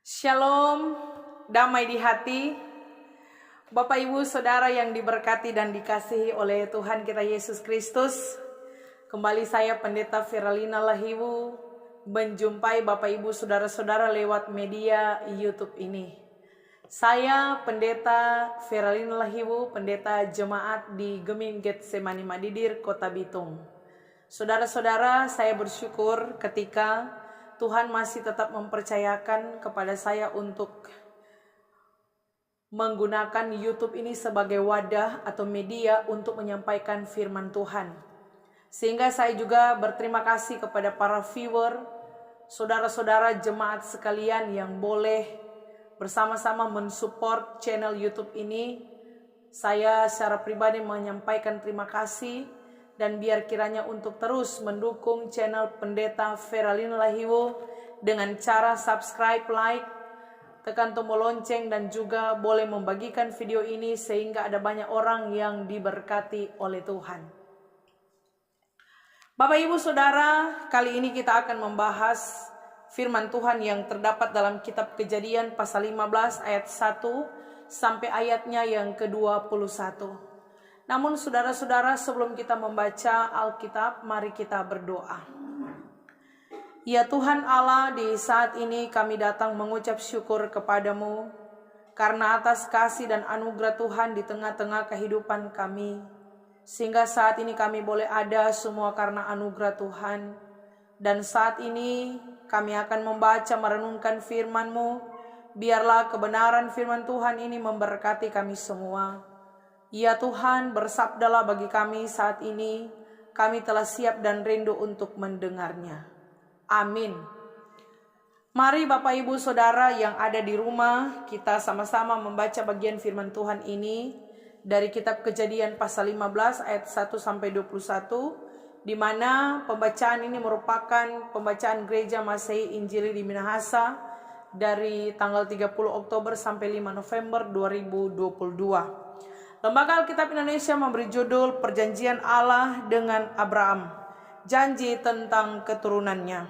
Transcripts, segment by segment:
Shalom, damai di hati. Bapak Ibu Saudara yang diberkati dan dikasihi oleh Tuhan kita Yesus Kristus. Kembali saya Pendeta Feralina Lahiwu menjumpai Bapak Ibu Saudara-saudara lewat media YouTube ini. Saya Pendeta Feralina Lahiwu, pendeta jemaat di Gemim Getsemani Madidir, Kota Bitung. Saudara-saudara, saya bersyukur ketika Tuhan masih tetap mempercayakan kepada saya untuk menggunakan YouTube ini sebagai wadah atau media untuk menyampaikan firman Tuhan. Sehingga saya juga berterima kasih kepada para viewer, saudara-saudara jemaat sekalian yang boleh bersama-sama mensupport channel YouTube ini. Saya secara pribadi menyampaikan terima kasih. Dan biar kiranya untuk terus mendukung channel Pendeta Feralina Lahiwu dengan cara subscribe, like, tekan tombol lonceng, dan juga boleh membagikan video ini sehingga ada banyak orang yang diberkati oleh Tuhan. Bapak Ibu Saudara, kali ini kita akan membahas firman Tuhan yang terdapat dalam kitab Kejadian pasal 15 ayat 1 sampai ayatnya yang ke-21. Namun saudara-saudara, sebelum kita membaca Alkitab, mari kita berdoa. Ya Tuhan Allah, di saat ini kami datang mengucap syukur kepadamu karena atas kasih dan anugerah Tuhan di tengah-tengah kehidupan kami. Sehingga saat ini kami boleh ada semua karena anugerah Tuhan. Dan saat ini kami akan membaca merenungkan firman-Mu. Biarlah kebenaran firman Tuhan ini memberkati kami semua. Ya Tuhan, bersabdalah bagi kami saat ini, kami telah siap dan rindu untuk mendengarnya. Amin. Mari Bapak Ibu Saudara yang ada di rumah, kita sama-sama membaca bagian firman Tuhan ini dari kitab Kejadian pasal 15 ayat 1 sampai 21, di mana pembacaan ini merupakan pembacaan gereja Masehi Injili di Minahasa dari tanggal 30 Oktober sampai 5 November 2022. Lembaga Alkitab Indonesia memberi judul Perjanjian Allah dengan Abraham, janji tentang keturunannya.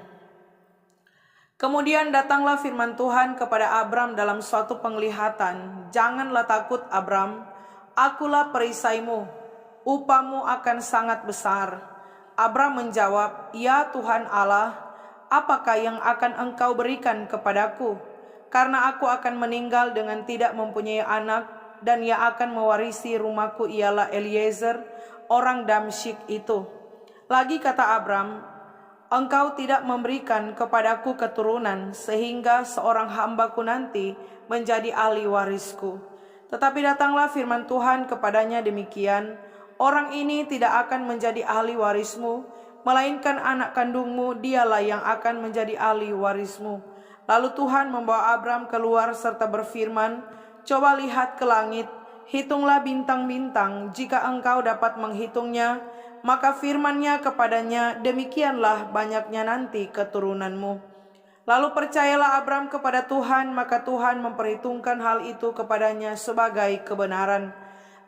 Kemudian datanglah firman Tuhan kepada Abram dalam suatu penglihatan. Janganlah takut Abram, akulah perisaimu, upahmu akan sangat besar. Abram menjawab, ya Tuhan Allah, apakah yang akan engkau berikan kepadaku? Karena aku akan meninggal dengan tidak mempunyai anak, dan yang akan mewarisi rumahku ialah Eliezer, orang Damsyik itu. Lagi kata Abram, engkau tidak memberikan kepadaku keturunan, sehingga seorang hambaku nanti menjadi ahli warisku. Tetapi datanglah firman Tuhan kepadanya demikian, orang ini tidak akan menjadi ahli warismu, melainkan anak kandungmu, dialah yang akan menjadi ahli warismu. Lalu Tuhan membawa Abram keluar serta berfirman, coba lihat ke langit, hitunglah bintang-bintang, jika engkau dapat menghitungnya. Maka firman-Nya kepadanya, demikianlah banyaknya nanti keturunanmu. Lalu percayalah Abram kepada Tuhan, maka Tuhan memperhitungkan hal itu kepadanya sebagai kebenaran.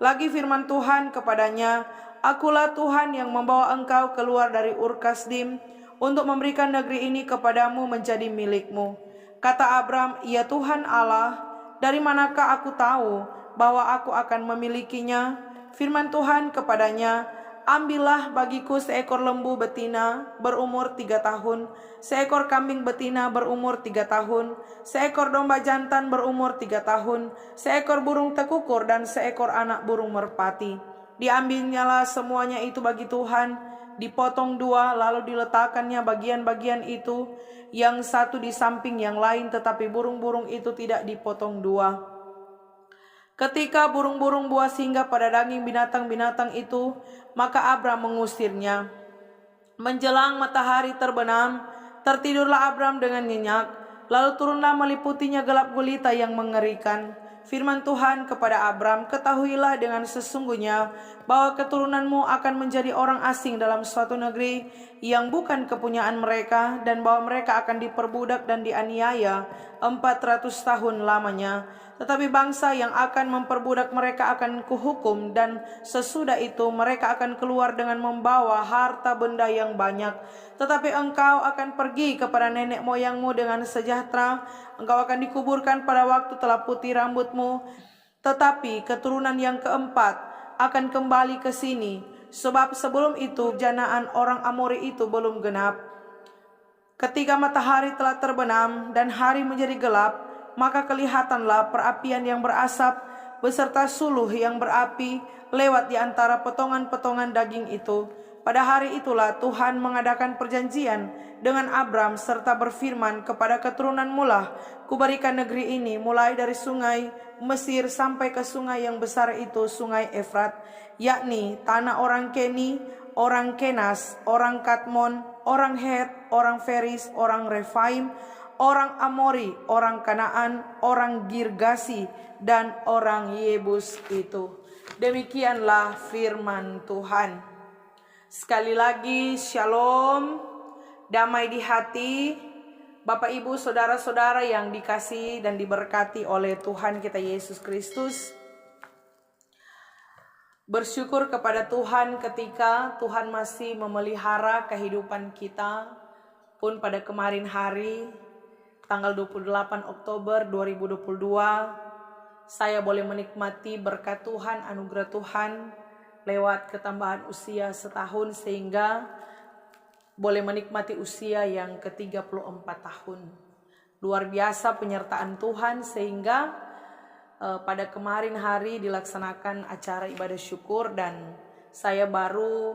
Lagi firman Tuhan kepadanya, akulah Tuhan yang membawa engkau keluar dari Ur Kasdim untuk memberikan negeri ini kepadamu menjadi milikmu. Kata Abram, ya Tuhan Allah, dari manakah aku tahu bahwa aku akan memilikinya? Firman Tuhan kepadanya, ambillah bagiku seekor lembu betina berumur 3 tahun, seekor kambing betina berumur 3 tahun, seekor domba jantan berumur 3 tahun, seekor burung tekukur dan seekor anak burung merpati. Diambilnyalah semuanya itu bagi Tuhan, dipotong 2, lalu diletakkannya bagian-bagian itu, yang satu di samping yang lain, tetapi burung-burung itu tidak dipotong 2. Ketika burung-burung buas singgah pada daging binatang-binatang itu, maka Abram mengusirnya. Menjelang matahari terbenam, tertidurlah Abram dengan nyenyak, lalu turunlah meliputinya gelap gulita yang mengerikan. firman Tuhan kepada Abram, "Ketahuilah dengan sesungguhnya bahwa keturunanmu akan menjadi orang asing dalam suatu negeri yang bukan kepunyaan mereka, dan bahwa mereka akan diperbudak dan dianiaya 400 tahun lamanya. Tetapi bangsa yang akan memperbudak mereka akan kuhukum, dan sesudah itu mereka akan keluar dengan membawa harta benda yang banyak. Tetapi engkau akan pergi kepada nenek moyangmu dengan sejahtera. Engkau akan dikuburkan pada waktu telah putih rambutmu. Tetapi keturunan yang keempat akan kembali ke sini, sebab sebelum itu janaan orang Amori itu belum genap. Ketika matahari telah terbenam dan hari menjadi gelap, maka kelihatanlah perapian yang berasap beserta suluh yang berapi lewat di antara potongan-potongan daging itu. Pada hari itulah Tuhan mengadakan perjanjian dengan Abram serta berfirman, kepada keturunanmu lah kuberikan negeri ini, mulai dari sungai Mesir sampai ke sungai yang besar itu, sungai Efrat, yakni tanah orang Keni, orang Kenas, orang Kadmon, orang Het, orang Feris, orang Refaim, orang Amori, orang Kanaan, orang Girgasi, dan orang Yebus itu." Demikianlah firman Tuhan. Sekali lagi, shalom, damai di hati, Bapak Ibu saudara-saudara yang dikasihi dan diberkati oleh Tuhan kita Yesus Kristus. Bersyukur kepada Tuhan ketika Tuhan masih memelihara kehidupan kita, pun pada kemarin hari tanggal 28 Oktober 2022 saya boleh menikmati berkat Tuhan, anugerah Tuhan lewat ketambahan usia setahun, sehingga boleh menikmati usia yang ke-34 tahun. Luar biasa penyertaan Tuhan, sehingga pada kemarin hari dilaksanakan acara ibadah syukur, dan saya baru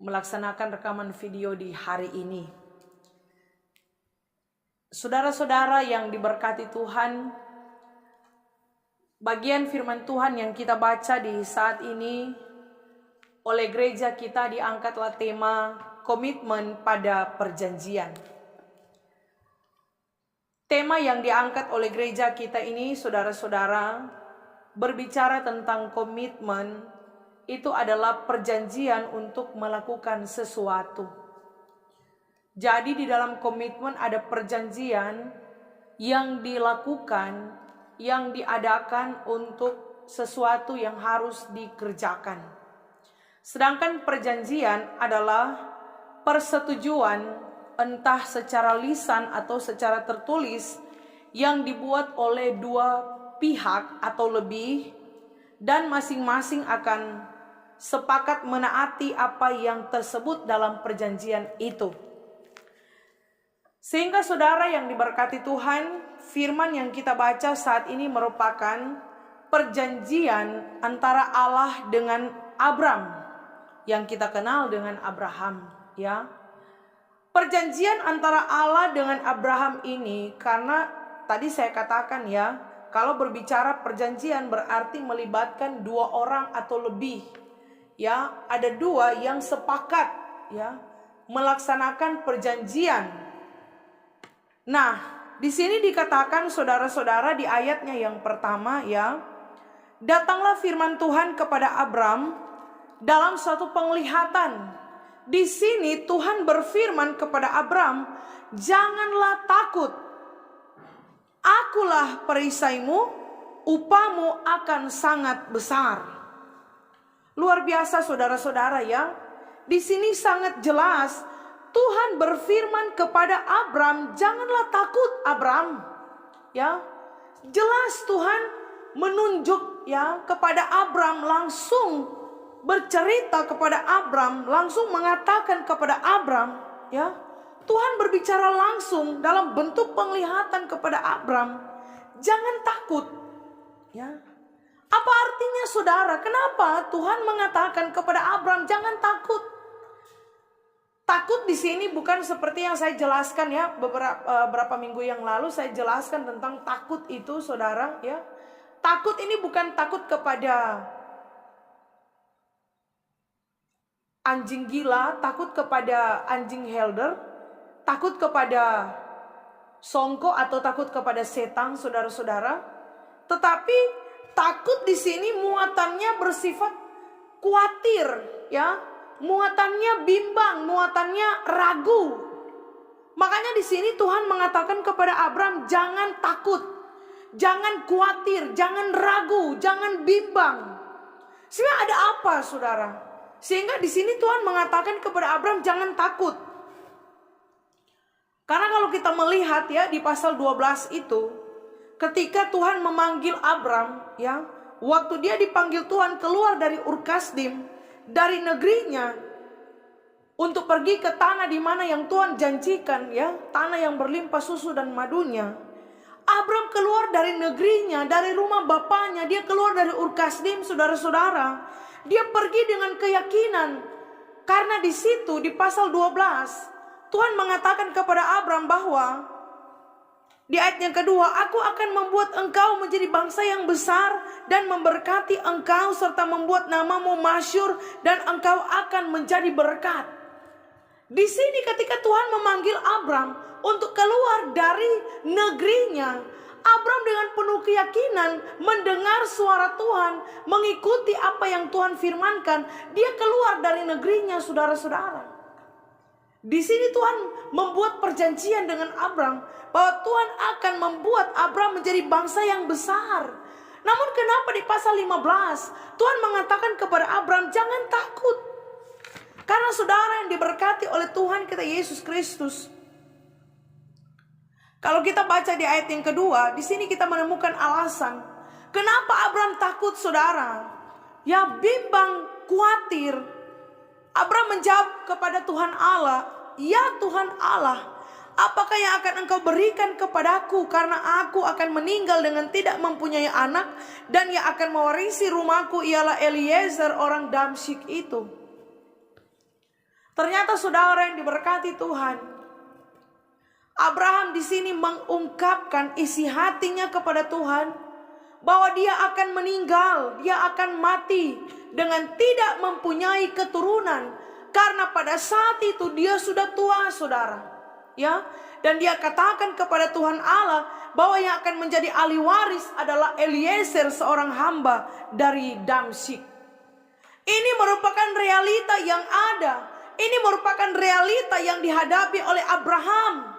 melaksanakan rekaman video di hari ini. Saudara-saudara yang diberkati Tuhan, bagian firman Tuhan yang kita baca di saat ini oleh gereja kita diangkatlah tema komitmen pada perjanjian. Tema yang diangkat oleh gereja kita ini, saudara-saudara, berbicara tentang komitmen. Itu adalah perjanjian untuk melakukan sesuatu. Jadi di dalam komitmen ada perjanjian yang dilakukan, yang diadakan untuk sesuatu yang harus dikerjakan. Sedangkan perjanjian adalah persetujuan, entah secara lisan atau secara tertulis, yang dibuat oleh dua pihak atau lebih, dan masing-masing akan sepakat menaati apa yang tersebut dalam perjanjian itu. Sehingga saudara yang diberkati Tuhan, firman yang kita baca saat ini merupakan perjanjian antara Allah dengan Abram, yang kita kenal dengan Abraham, ya. Perjanjian antara Allah dengan Abraham ini, karena tadi saya katakan ya, kalau berbicara perjanjian berarti melibatkan dua orang atau lebih, ya. Ada dua yang sepakat, ya, melaksanakan perjanjian. Nah, di sini dikatakan saudara-saudara di ayatnya yang pertama, ya, datanglah firman Tuhan kepada Abram dalam suatu penglihatan. Di sini Tuhan berfirman kepada Abram, "Janganlah takut. Akulah perisaimu, upamu akan sangat besar." Luar biasa saudara-saudara, ya. Di sini sangat jelas Tuhan berfirman kepada Abram, "Janganlah takut, Abram." Ya. Jelas Tuhan menunjuk, ya, kepada Abram, langsung bercerita kepada Abram, langsung mengatakan kepada Abram, ya. Tuhan berbicara langsung dalam bentuk penglihatan kepada Abram, "Jangan takut." Ya. Apa artinya saudara? Kenapa Tuhan mengatakan kepada Abram, "Jangan takut"? Takut di sini bukan seperti yang saya jelaskan, ya, beberapa minggu yang lalu saya jelaskan tentang takut itu, saudara, ya. Takut ini bukan takut kepada anjing gila, takut kepada anjing helder, takut kepada songko atau takut kepada setan, saudara-saudara. Tetapi takut di sini muatannya bersifat khawatir, ya. Muatannya bimbang, muatannya ragu. Makanya di sini Tuhan mengatakan kepada Abram, jangan takut, jangan khawatir, jangan ragu, jangan bimbang. Sebenarnya ada apa, saudara? Sehingga di sini Tuhan mengatakan kepada Abram, jangan takut. Karena kalau kita melihat ya di pasal 12 itu, ketika Tuhan memanggil Abram, ya, waktu dia dipanggil Tuhan keluar dari Ur Kasdim, dari negerinya, untuk pergi ke tanah di mana yang Tuhan janjikan, ya, tanah yang berlimpah susu dan madunya. Abram keluar dari negerinya, dari rumah bapaknya, dia keluar dari Ur Kasdim, saudara-saudara. Dia pergi dengan keyakinan, karena di situ di pasal 12 Tuhan mengatakan kepada Abram bahwa di ayat yang kedua, aku akan membuat engkau menjadi bangsa yang besar dan memberkati engkau serta membuat namamu masyhur dan engkau akan menjadi berkat. Di sini ketika Tuhan memanggil Abram untuk keluar dari negerinya, Abram dengan penuh keyakinan mendengar suara Tuhan, mengikuti apa yang Tuhan firmankan, dia keluar dari negerinya, saudara-saudara. Di sini Tuhan membuat perjanjian dengan Abram bahwa Tuhan akan membuat Abram menjadi bangsa yang besar. Namun kenapa di pasal 15 Tuhan mengatakan kepada Abram, jangan takut. Karena saudara yang diberkati oleh Tuhan kita Yesus Kristus. Kalau kita baca di ayat yang kedua, di sini kita menemukan alasan kenapa Abram takut, saudara. Ya, bimbang, khawatir. Abram menjawab kepada Tuhan Allah, ya Tuhan Allah, apakah yang akan engkau berikan kepadaku karena aku akan meninggal dengan tidak mempunyai anak, dan yang akan mewarisi rumahku ialah Eliezer orang Damsyik itu. Ternyata saudara yang diberkati Tuhan, Abraham di sini mengungkapkan isi hatinya kepada Tuhan bahwa dia akan meninggal, dia akan mati dengan tidak mempunyai keturunan, karena pada saat itu dia sudah tua, saudara. Ya, dan dia katakan kepada Tuhan Allah bahwa yang akan menjadi ahli waris adalah Eliezer, seorang hamba dari Damsyik. Ini merupakan realita yang ada. Ini merupakan realita yang dihadapi oleh Abraham.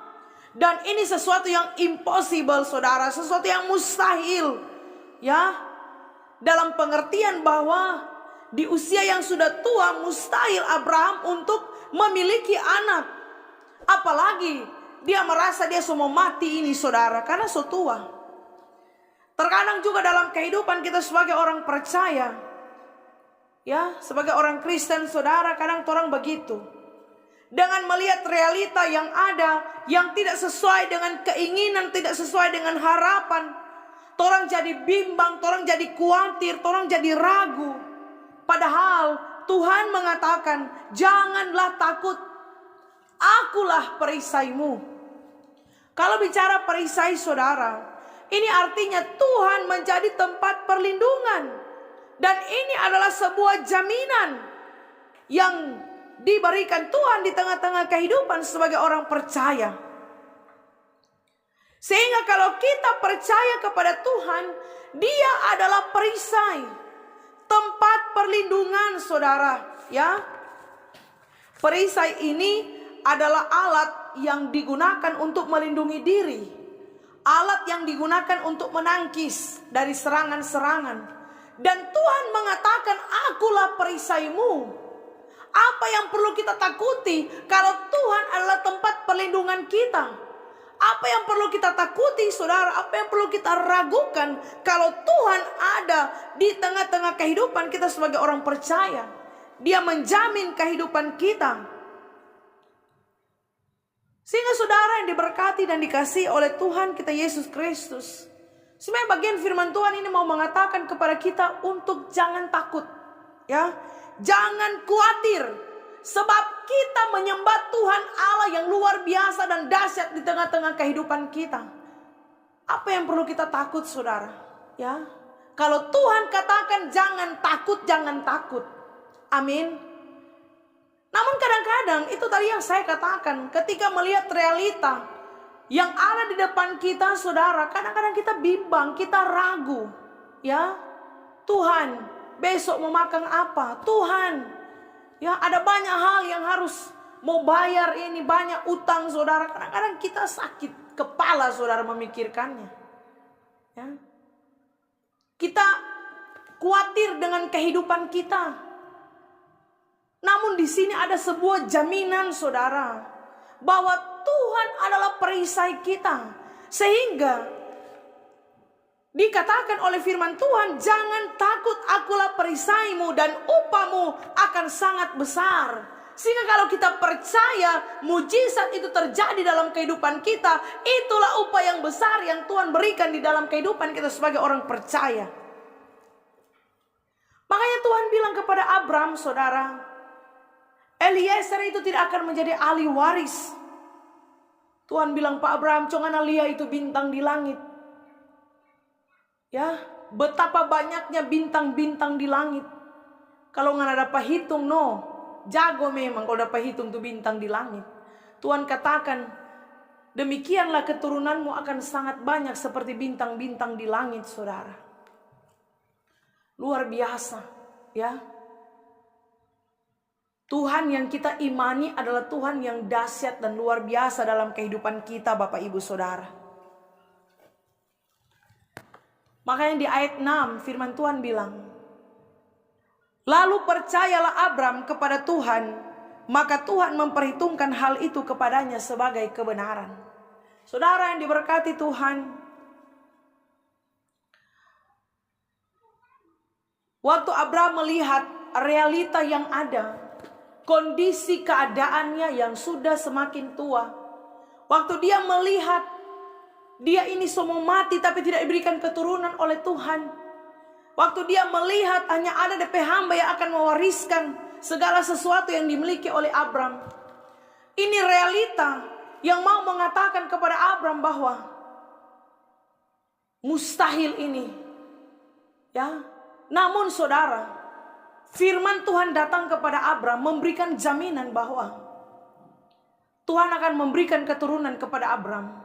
Dan ini sesuatu yang impossible, saudara, sesuatu yang mustahil. Ya, dalam pengertian bahwa di usia yang sudah tua mustahil Abraham untuk memiliki anak. Apalagi dia merasa dia semua mati ini, saudara, karena so tua. Terkadang juga dalam kehidupan kita sebagai orang percaya, ya, sebagai orang Kristen, saudara, kadang orang begitu. Dengan melihat realita yang ada, yang tidak sesuai dengan keinginan, tidak sesuai dengan harapan, orang jadi bimbang, orang jadi khawatir, orang jadi ragu. Padahal Tuhan mengatakan, janganlah takut, akulah perisaimu. Kalau bicara perisai, saudara, ini artinya Tuhan menjadi tempat perlindungan. Dan ini adalah sebuah jaminan yang diberikan Tuhan di tengah-tengah kehidupan sebagai orang percaya. Sehingga kalau kita percaya kepada Tuhan, Dia adalah perisai, tempat perlindungan, saudara. Ya, perisai ini adalah alat yang digunakan untuk melindungi diri, alat yang digunakan untuk menangkis dari serangan-serangan. Dan Tuhan mengatakan, akulah perisaimu. Apa yang perlu kita takuti kalau Tuhan adalah tempat perlindungan kita? Apa yang perlu kita takuti, saudara? Apa yang perlu kita ragukan kalau Tuhan ada di tengah-tengah kehidupan kita sebagai orang percaya? Dia menjamin kehidupan kita. Sehingga saudara yang diberkati dan dikasihi oleh Tuhan kita Yesus Kristus, sebenarnya bagian firman Tuhan ini mau mengatakan kepada kita untuk jangan takut, ya, jangan khawatir, sebab kita menyembah Tuhan Allah yang luar biasa dan dahsyat di tengah-tengah kehidupan kita. Apa yang perlu kita takut, saudara? Ya, kalau Tuhan katakan jangan takut, jangan takut. Amin. Namun kadang-kadang itu tadi yang saya katakan, ketika melihat realita, yang ada di depan kita, saudara, kadang-kadang kita bimbang, kita ragu. Ya, Tuhan, besok mau makan apa? Tuhan, ya ada banyak hal yang harus mau bayar ini, banyak utang, saudara. Kadang-kadang kita sakit kepala, saudara, memikirkannya. Ya. Kita khawatir dengan kehidupan kita. Namun di sini ada sebuah jaminan, saudara, bahwa Tuhan adalah perisai kita. Sehingga dikatakan oleh firman Tuhan, jangan takut, akulah perisaimu dan upahmu akan sangat besar. Sehingga kalau kita percaya mujizat itu terjadi dalam kehidupan kita, itulah upah yang besar yang Tuhan berikan di dalam kehidupan kita sebagai orang percaya. Makanya Tuhan bilang kepada Abram, saudara, Eliezer itu tidak akan menjadi ahli waris. Tuhan bilang, Pak Abraham, jangan lihat itu bintang di langit. Ya, betapa banyaknya bintang-bintang di langit. Kalau nggak dapat hitung, jago memang kalau dapat hitung tuh bintang di langit. Tuhan katakan, demikianlah keturunanmu akan sangat banyak seperti bintang-bintang di langit, saudara. Luar biasa, ya. Tuhan yang kita imani adalah Tuhan yang dahsyat dan luar biasa dalam kehidupan kita, Bapak Ibu Saudara. Makanya di ayat 6 firman Tuhan bilang, lalu percayalah Abram kepada Tuhan, maka Tuhan memperhitungkan hal itu kepadanya sebagai kebenaran. Saudara yang diberkati Tuhan, waktu Abram melihat realita yang ada, kondisi keadaannya yang sudah semakin tua, waktu dia melihat dia ini semua mati tapi tidak diberikan keturunan oleh Tuhan, waktu dia melihat hanya ada DP hamba yang akan mewariskan segala sesuatu yang dimiliki oleh Abram, ini realita yang mau mengatakan kepada Abram bahwa mustahil ini, ya. Namun saudara, firman Tuhan datang kepada Abram memberikan jaminan bahwa Tuhan akan memberikan keturunan kepada Abram.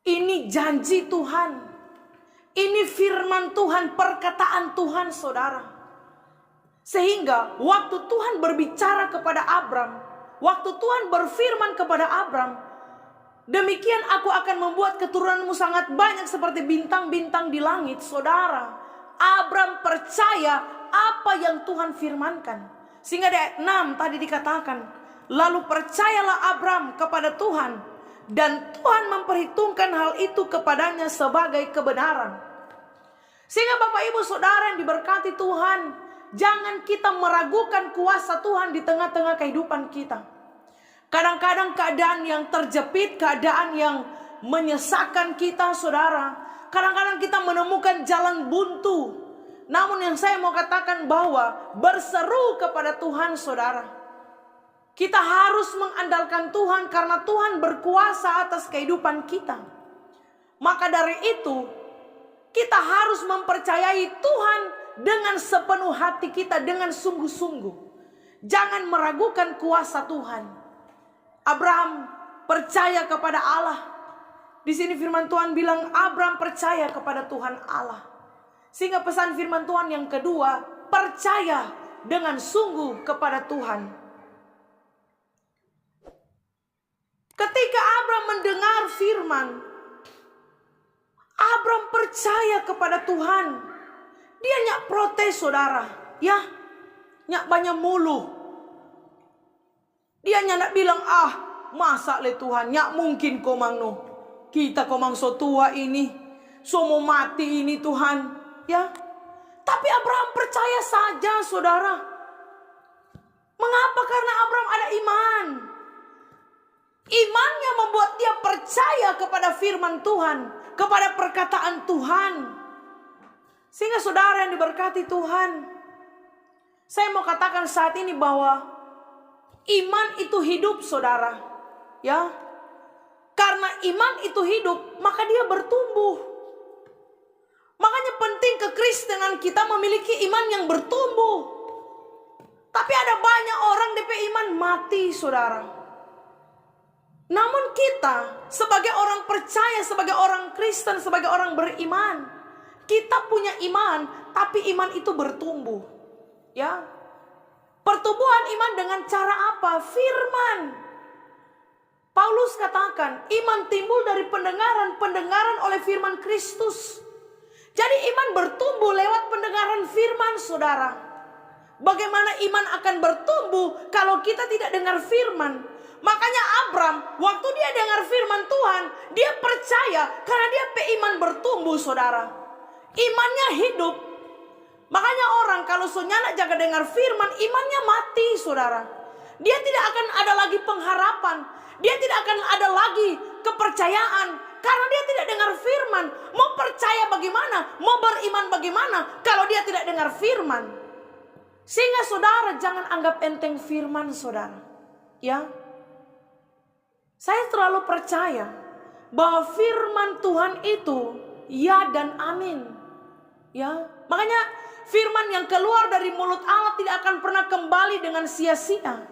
Ini janji Tuhan. Ini firman Tuhan, perkataan Tuhan, saudara. Sehingga waktu Tuhan berbicara kepada Abram, waktu Tuhan berfirman kepada Abram, demikian aku akan membuat keturunanmu sangat banyak seperti bintang-bintang di langit, saudara. Abram percaya apa yang Tuhan firmankan. Sehingga di ayat 6 tadi dikatakan, lalu percayalah Abram kepada Tuhan, dan Tuhan memperhitungkan hal itu kepadanya sebagai kebenaran. Sehingga Bapak Ibu Saudara yang diberkati Tuhan, jangan kita meragukan kuasa Tuhan di tengah-tengah kehidupan kita. Kadang-kadang keadaan yang terjepit, keadaan yang menyesakkan kita, saudara. Kadang-kadang kita menemukan jalan buntu. Namun yang saya mau katakan bahwa berseru kepada Tuhan, saudara. Kita harus mengandalkan Tuhan karena Tuhan berkuasa atas kehidupan kita. Maka dari itu, kita harus mempercayai Tuhan dengan sepenuh hati kita, dengan sungguh-sungguh. Jangan meragukan kuasa Tuhan. Abraham percaya kepada Allah. Di sini firman Tuhan bilang Abram percaya kepada Tuhan Allah. Sehingga pesan firman Tuhan yang kedua, percaya dengan sungguh kepada Tuhan. Ketika Abram mendengar firman, Abram percaya kepada Tuhan. Dia nyak protes, saudara, ya, nyak banyak mulu. Dia nyak bilang, masa le Tuhan, nyak mungkin komang no. Kita komang so tua ini, so mau mati ini Tuhan, ya. Tapi Abraham percaya saja, saudara. Mengapa? Karena Abraham ada iman. Imannya membuat dia percaya kepada firman Tuhan, kepada perkataan Tuhan. Sehingga saudara yang diberkati Tuhan, saya mau katakan saat ini bahwa iman itu hidup, saudara, ya. Karena iman itu hidup, maka dia bertumbuh. Makanya penting kekristenan kita memiliki iman yang bertumbuh. Tapi ada banyak orang DP iman mati, saudara. Namun kita sebagai orang percaya, sebagai orang Kristen, sebagai orang beriman, kita punya iman, tapi iman itu bertumbuh. Ya. Pertumbuhan iman dengan cara apa? Firman. Paulus katakan, iman timbul dari pendengaran, pendengaran oleh firman Kristus. Jadi iman bertumbuh lewat pendengaran firman, saudara. Bagaimana iman akan bertumbuh kalau kita tidak dengar firman? Makanya Abram, waktu dia dengar firman Tuhan, dia percaya karena dia iman bertumbuh, saudara. Imannya hidup. Makanya orang kalau sunyana jaga dengar firman, imannya mati, saudara. Dia tidak akan ada lagi pengharapan. Dia tidak akan ada lagi kepercayaan. Karena dia tidak dengar firman. Mau percaya bagaimana? Mau beriman bagaimana kalau dia tidak dengar firman? Sehingga saudara jangan anggap enteng firman, saudara. Ya. Saya terlalu percaya bahwa firman Tuhan itu ya dan amin. Ya. Makanya firman yang keluar dari mulut Allah tidak akan pernah kembali dengan sia-sia.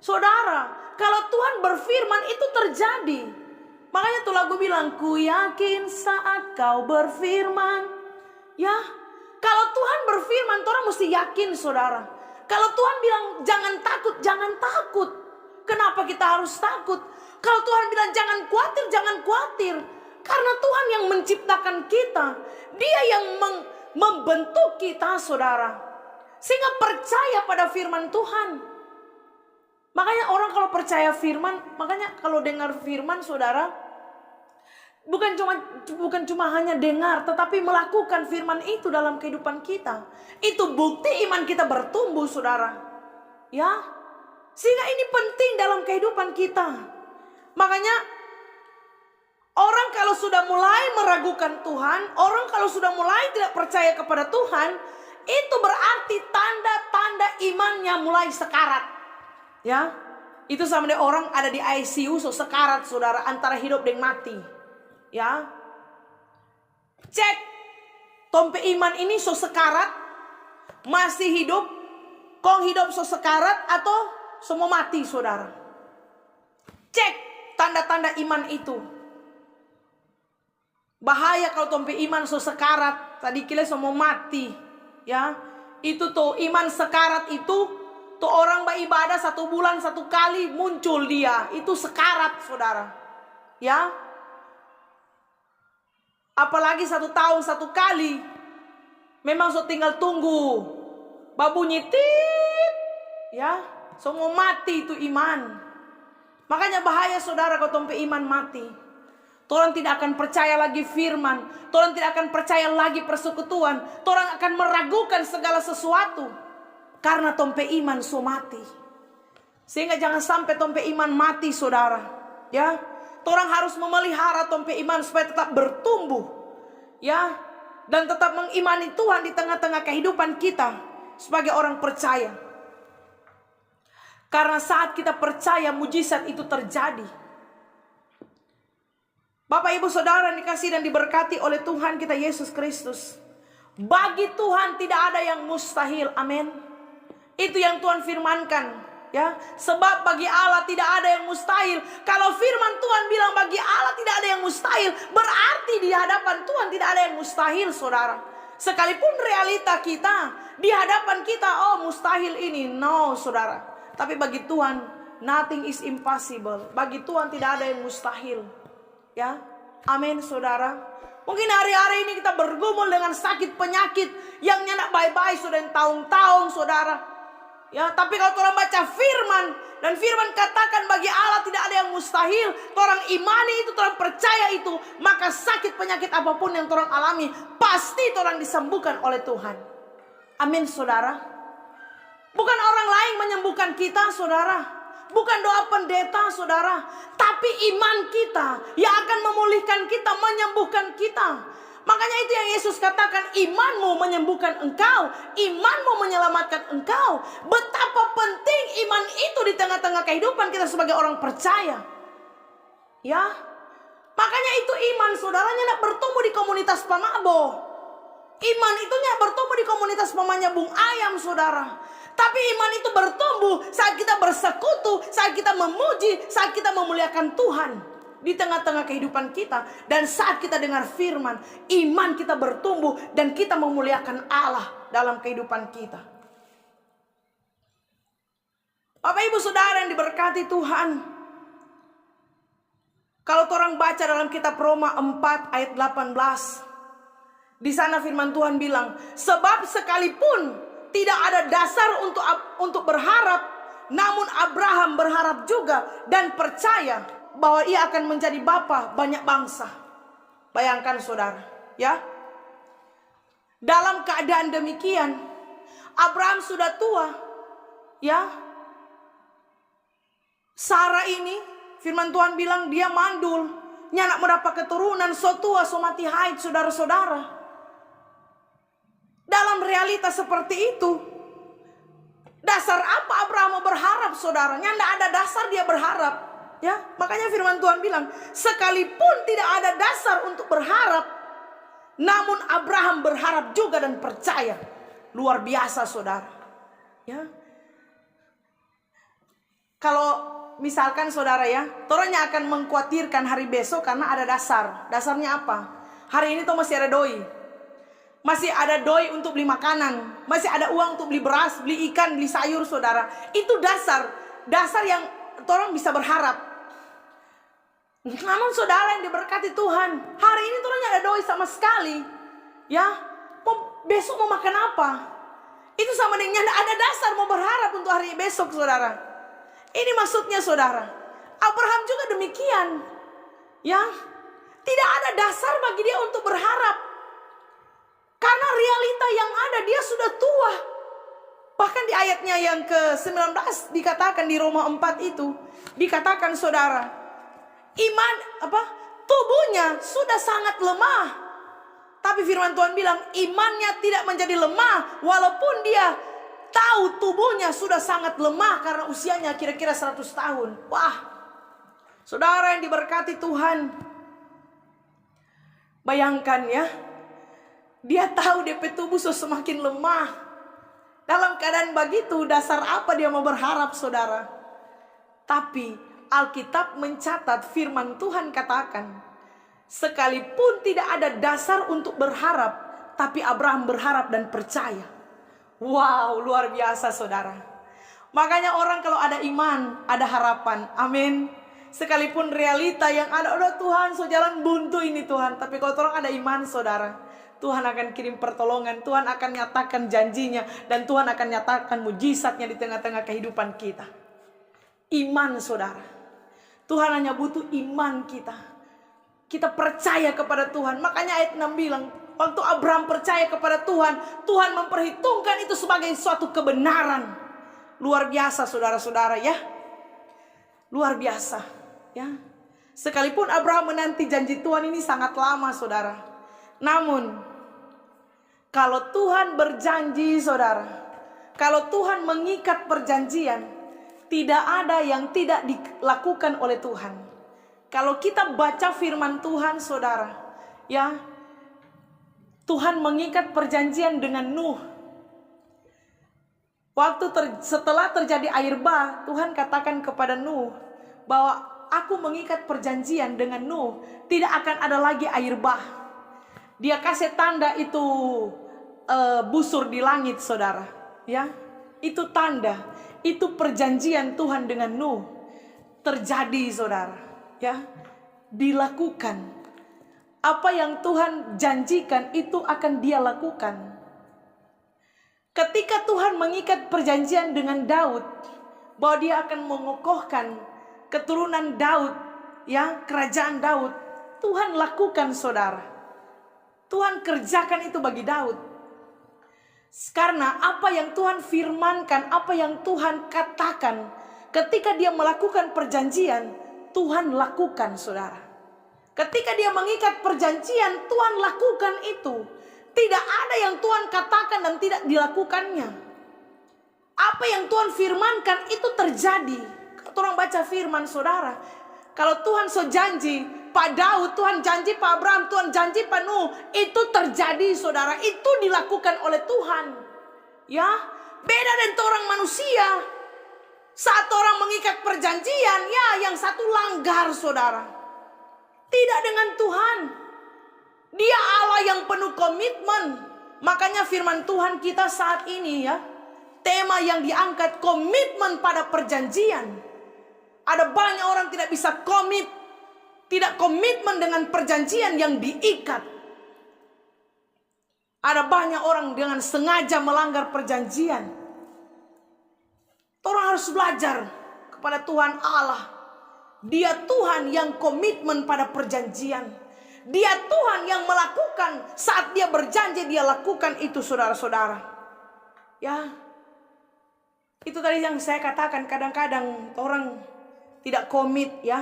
Saudara, kalau Tuhan berfirman itu terjadi. Makanya tuh lagu bilang, ku yakin saat kau berfirman. Ya, kalau Tuhan berfirman, orang mesti yakin, saudara. Kalau Tuhan bilang jangan takut, jangan takut. Kenapa kita harus takut? Kalau Tuhan bilang jangan khawatir, jangan khawatir. Karena Tuhan yang menciptakan kita. Dia yang membentuk kita, saudara. Sehingga percaya pada firman Tuhan. Makanya orang kalau percaya firman, makanya kalau dengar firman, saudara, bukan cuma hanya dengar, tetapi melakukan firman itu dalam kehidupan kita. Itu bukti iman kita bertumbuh, saudara. Ya, sehingga ini penting dalam kehidupan kita. Makanya orang kalau sudah mulai meragukan Tuhan, orang kalau sudah mulai tidak percaya kepada Tuhan, itu berarti tanda-tanda imannya mulai sekarat. Ya, itu sama dengan orang ada di ICU so sekarat, saudara, antara hidup dan mati. Ya, cek tompe iman ini so sekarat, masih hidup, kong hidup so sekarat atau semua mati, saudara. Cek tanda-tanda iman itu. Bahaya kalau tompe iman so sekarat, tadi kira semua mati. Ya, itu tuh iman sekarat itu tuh orang beribadah 1 bulan 1 kali muncul dia, itu sekarat, saudara. Ya. Apalagi 1 tahun 1 kali. Memang so tinggal tunggu babunyi tit. Ya, semua mati itu iman. Makanya bahaya, saudara, kalau tompe iman mati. Orang tidak akan percaya lagi firman. Orang tidak akan percaya lagi persekutuan. Orang akan meragukan segala sesuatu. Karena tompe iman so mati. Sehingga jangan sampai tompe iman mati, saudara. Ya, orang harus memelihara tompe iman supaya tetap bertumbuh. Ya, dan tetap mengimani Tuhan di tengah-tengah kehidupan kita sebagai orang percaya. Karena saat kita percaya, mujizat itu terjadi. Bapak, ibu, saudara dikasih dan diberkati oleh Tuhan kita Yesus Kristus. Bagi Tuhan tidak ada yang mustahil. Amin. Itu yang Tuhan firmankan. Ya, sebab bagi Allah tidak ada yang mustahil. Kalau firman Tuhan bilang bagi Allah tidak ada yang mustahil, berarti di hadapan Tuhan tidak ada yang mustahil, saudara. Sekalipun realita kita di hadapan kita, oh mustahil ini, no, saudara. Tapi bagi Tuhan nothing is impossible. Bagi Tuhan tidak ada yang mustahil. Ya, amin, saudara. Mungkin hari-hari ini kita bergumul dengan sakit penyakit yang nyenak bye-bye sudah tahun-tahun, saudara. Ya, tapi kalau orang baca firman dan firman katakan bagi Allah tidak ada yang mustahil, orang imani itu, orang percaya itu, maka sakit penyakit apapun yang orang alami pasti orang disembuhkan oleh Tuhan. Amin, saudara. Bukan orang lain menyembuhkan kita, saudara. Bukan doa pendeta, saudara. Tapi iman kita yang akan memulihkan kita, menyembuhkan kita. Makanya itu yang Yesus katakan, imanmu menyembuhkan engkau, imanmu menyelamatkan engkau. Betapa penting iman itu di tengah-tengah kehidupan kita sebagai orang percaya. Ya, makanya itu iman, saudaranya nak bertumbuh di komunitas Pamabo. Iman itunya bertumbuh di komunitas Mamanya Bung Ayam, saudara. Tapi iman itu bertumbuh saat kita bersekutu, saat kita memuji, saat kita memuliakan Tuhan di tengah-tengah kehidupan kita. Dan saat kita dengar firman, iman kita bertumbuh dan kita memuliakan Allah dalam kehidupan kita. Bapak ibu saudara yang diberkati Tuhan, kalau orang baca dalam kitab Roma 4 ayat 18, di sana firman Tuhan bilang, sebab sekalipun tidak ada dasar untuk berharap, namun Abraham berharap juga dan percaya bahwa ia akan menjadi bapa banyak bangsa. Bayangkan saudara, ya. Dalam keadaan demikian, Abraham sudah tua, ya. Sarah ini, firman Tuhan bilang dia mandul, nyanak mendapat keturunan, so tua, so mati haid, saudara-saudara. Dalam realitas seperti itu, dasar apa Abraham mau berharap, saudaranya? Tidak ada dasar dia berharap, ya. Makanya firman Tuhan bilang, sekalipun tidak ada dasar untuk berharap, namun Abraham berharap juga dan percaya. Luar biasa, saudara, ya. Kalau misalkan saudara, ya, toranya akan mengkhawatirkan hari besok karena ada dasar. Dasarnya apa? Hari ini tuh masih ada doi. Masih ada doi untuk beli makanan, masih ada uang untuk beli beras, beli ikan, beli sayur, saudara. Itu dasar yang orang bisa berharap. Namun saudara yang diberkati Tuhan, hari ini orang ada doi sama sekali, ya. Besok mau makan apa? Itu sama dengan ada dasar mau berharap untuk hari besok, saudara. Ini maksudnya, saudara. Abraham juga demikian, ya. Tidak ada dasar bagi dia untuk berharap. Karena realita yang ada, dia sudah tua. Bahkan di ayatnya yang ke-19 dikatakan di Roma 4 itu, dikatakan saudara, tubuhnya sudah sangat lemah. Tapi firman Tuhan bilang imannya tidak menjadi lemah walaupun dia tahu tubuhnya sudah sangat lemah karena usianya kira-kira 100 tahun. Wah, saudara yang diberkati Tuhan, bayangkan, ya. Dia tahu DP tubuh semakin lemah. Dalam keadaan begitu, dasar apa dia mau berharap, saudara? Tapi Alkitab mencatat firman Tuhan katakan, sekalipun tidak ada dasar untuk berharap, tapi Abraham berharap dan percaya. Wow, luar biasa, saudara. Makanya orang kalau ada iman, ada harapan. Amin. Sekalipun realita yang ada, udah Tuhan, so jalan buntu ini Tuhan. Tapi kalau orang ada iman, saudara, Tuhan akan kirim pertolongan, Tuhan akan nyatakan janjinya, dan Tuhan akan nyatakan mujizatnya di tengah-tengah kehidupan kita. Iman, saudara. Tuhan hanya butuh iman kita. Kita percaya kepada Tuhan. Makanya ayat 6 bilang, waktu Abraham percaya kepada Tuhan, Tuhan memperhitungkan itu sebagai suatu kebenaran. Luar biasa, saudara-saudara, ya. Luar biasa, ya. Sekalipun Abraham menanti janji Tuhan ini sangat lama, saudara. Namun kalau Tuhan berjanji, saudara, kalau Tuhan mengikat perjanjian, tidak ada yang tidak dilakukan oleh Tuhan. Kalau kita baca firman Tuhan, saudara, ya, Tuhan mengikat perjanjian dengan Nuh. Setelah terjadi air bah, Tuhan katakan kepada Nuh bahwa aku mengikat perjanjian dengan Nuh, tidak akan ada lagi air bah. Dia kasih tanda itu busur di langit, saudara, ya. Itu tanda, itu perjanjian Tuhan dengan Nuh terjadi, saudara, ya. Dilakukan apa yang Tuhan janjikan, itu akan dia lakukan. Ketika Tuhan mengikat perjanjian dengan Daud bahwa dia akan mengokohkan keturunan Daud, ya, kerajaan Daud, Tuhan lakukan, saudara. Tuhan kerjakan itu bagi Daud. Karena apa yang Tuhan firmankan, apa yang Tuhan katakan, ketika dia melakukan perjanjian, Tuhan lakukan, saudara. Ketika dia mengikat perjanjian, Tuhan lakukan itu. Tidak ada yang Tuhan katakan dan tidak dilakukannya. Apa yang Tuhan firmankan itu terjadi. Kalau orang baca firman, saudara, kalau Tuhan so janji Pak Daud, Tuhan janji Pak Abraham, Tuhan janji Pak Nuh, itu terjadi, saudara. Itu dilakukan oleh Tuhan, ya. Beda dengan orang manusia. Saat orang mengikat perjanjian, ya yang satu langgar saudara. Tidak dengan Tuhan. Dia Allah yang penuh komitmen. Makanya firman Tuhan kita saat ini ya, tema yang diangkat komitmen pada perjanjian. Ada banyak orang tidak bisa tidak komitmen dengan perjanjian yang diikat. Ada banyak orang dengan sengaja melanggar perjanjian. Orang harus belajar kepada Tuhan Allah. Dia Tuhan yang komitmen pada perjanjian. Dia Tuhan yang melakukan saat dia berjanji, dia lakukan itu saudara-saudara. Ya, itu tadi yang saya katakan, kadang-kadang orang tidak komit ya.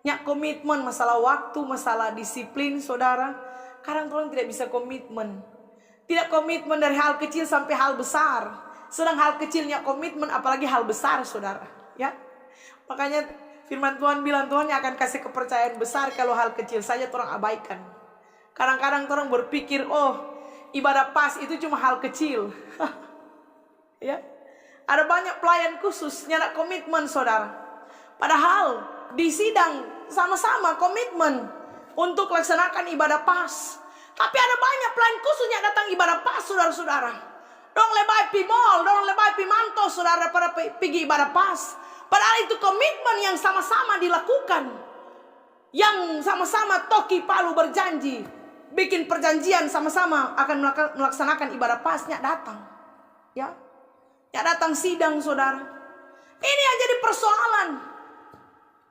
Nyak komitmen masalah waktu, masalah disiplin saudara. Kadang orang tidak bisa komitmen. Tidak komitmen dari hal kecil sampai hal besar. Sedang hal kecilnya komitmen, apalagi hal besar saudara. Ya, makanya firman Tuhan bilang Tuhan yang akan kasih kepercayaan besar kalau hal kecil saja orang abaikan. Kadang-kadang orang berpikir, oh ibadah pas itu cuma hal kecil. Ya, ada banyak pelayan khusus nyata komitmen saudara. Padahal di sidang sama-sama komitmen untuk laksanakan ibadah pas. Tapi ada banyak pelayan khusus yang datang ibadah pas saudara-saudara. Dong lebay pi mall, dong lebay pi manto saudara pada pergi ibadah pas. Padahal itu komitmen yang sama-sama dilakukan. Yang sama-sama toki palu berjanji. Bikin perjanjian sama-sama akan melaksanakan ibadah pasnya datang. Ya, datang sidang saudara. Ini yang jadi persoalan.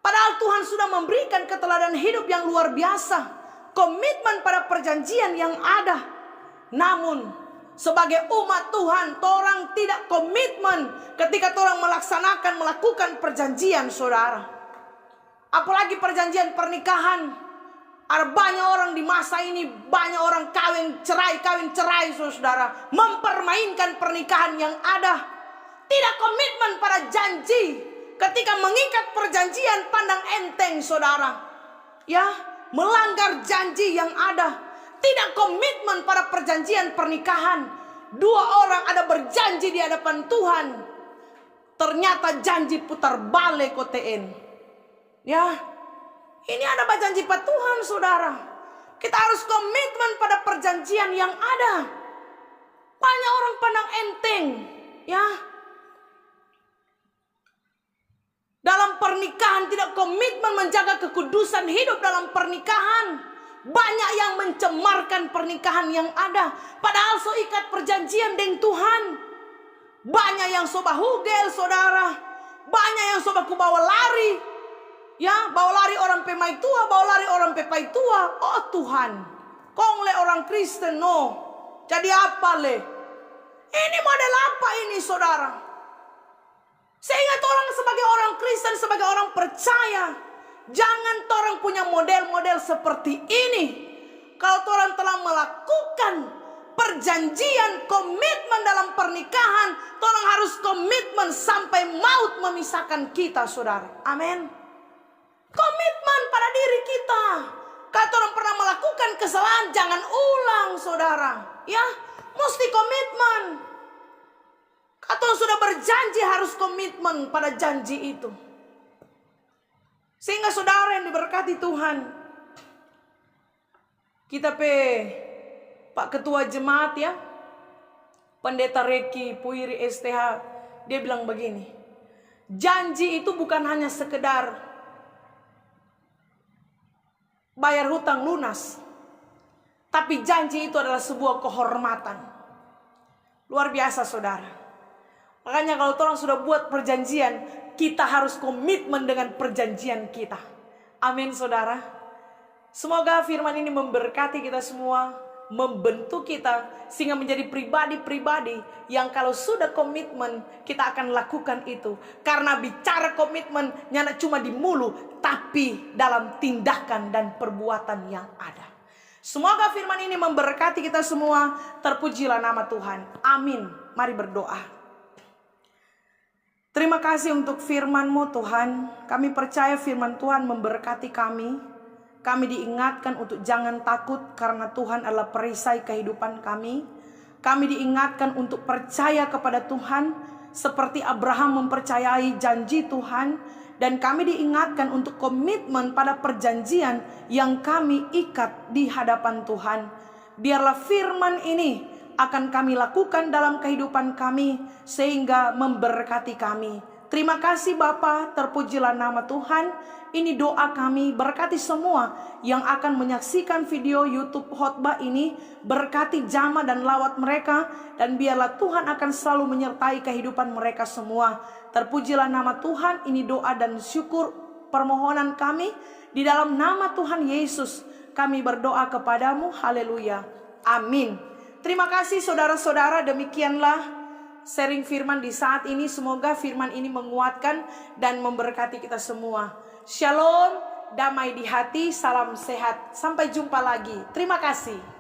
Padahal Tuhan sudah memberikan keteladanan hidup yang luar biasa. Komitmen pada perjanjian yang ada. Namun sebagai umat Tuhan, orang tidak komitmen ketika orang melakukan perjanjian saudara. Apalagi perjanjian pernikahan. Ada banyak orang di masa ini, banyak orang kawin cerai saudara. Mempermainkan pernikahan yang ada. Tidak komitmen pada janji. Ketika mengikat perjanjian pandang enteng saudara. Ya, melanggar janji yang ada. Tidak komitmen pada perjanjian pernikahan. Dua orang ada berjanji di hadapan Tuhan. Ternyata janji putar balik koteen. Ya, ini ada janji pada Tuhan saudara. Kita harus komitmen pada perjanjian yang ada. Banyak orang pandang enteng. Ya, dalam pernikahan tidak komitmen menjaga kekudusan hidup dalam pernikahan. Banyak yang mencemarkan pernikahan yang ada. Padahal so ikat perjanjian dengan Tuhan. Banyak yang soba hugel saudara. Banyak yang soba ku bawa lari. Ya, bawa lari orang pemai tua, bawa lari orang pepai tua. Oh Tuhan, kong le orang Kristen no. Jadi apa le? Ini model apa ini saudara? Sehingga orang sebagai orang Kristen, sebagai orang percaya, jangan orang punya model-model seperti ini. Kalau orang telah melakukan perjanjian komitmen dalam pernikahan, orang harus komitmen sampai maut memisahkan kita saudara. Amin. Komitmen pada diri kita. Kalau orang pernah melakukan kesalahan, jangan ulang saudara. Ya, mesti komitmen. Kalau sudah berjanji harus komitmen pada janji itu. Sehingga saudara yang diberkati Tuhan, kita Pak Ketua Jemaat ya, Pendeta Reki Puiri STH, dia bilang begini, janji itu bukan hanya sekedar bayar hutang lunas, tapi janji itu adalah sebuah kehormatan. Luar biasa saudara. Makanya kalau orang sudah buat perjanjian, kita harus komitmen dengan perjanjian kita. Amin saudara. Semoga firman ini memberkati kita semua, membentuk kita sehingga menjadi pribadi-pribadi yang kalau sudah komitmen kita akan lakukan itu. Karena bicara komitmen nyana cuma di mulut, tapi dalam tindakan dan perbuatan yang ada. Semoga firman ini memberkati kita semua. Terpujilah nama Tuhan. Amin. Mari berdoa. Terima kasih untuk firman-Mu Tuhan. Kami percaya firman Tuhan memberkati kami. Kami diingatkan untuk jangan takut karena Tuhan adalah perisai kehidupan kami. Kami diingatkan untuk percaya kepada Tuhan seperti Abraham mempercayai janji Tuhan. Dan kami diingatkan untuk komitmen pada perjanjian yang kami ikat di hadapan Tuhan. Biarlah firman ini akan kami lakukan dalam kehidupan kami sehingga memberkati kami. Terima kasih Bapa, terpujilah nama Tuhan. Ini doa kami, berkati semua yang akan menyaksikan video YouTube khotbah ini. Berkati jamaah dan lawat mereka, dan biarlah Tuhan akan selalu menyertai kehidupan mereka semua. Terpujilah nama Tuhan. Ini doa dan syukur permohonan kami. Di dalam nama Tuhan Yesus kami berdoa kepadamu. Haleluya. Amin. Terima kasih saudara-saudara, demikianlah sharing firman di saat ini. Semoga firman ini menguatkan dan memberkati kita semua. Shalom, damai di hati, salam sehat. Sampai jumpa lagi. Terima kasih.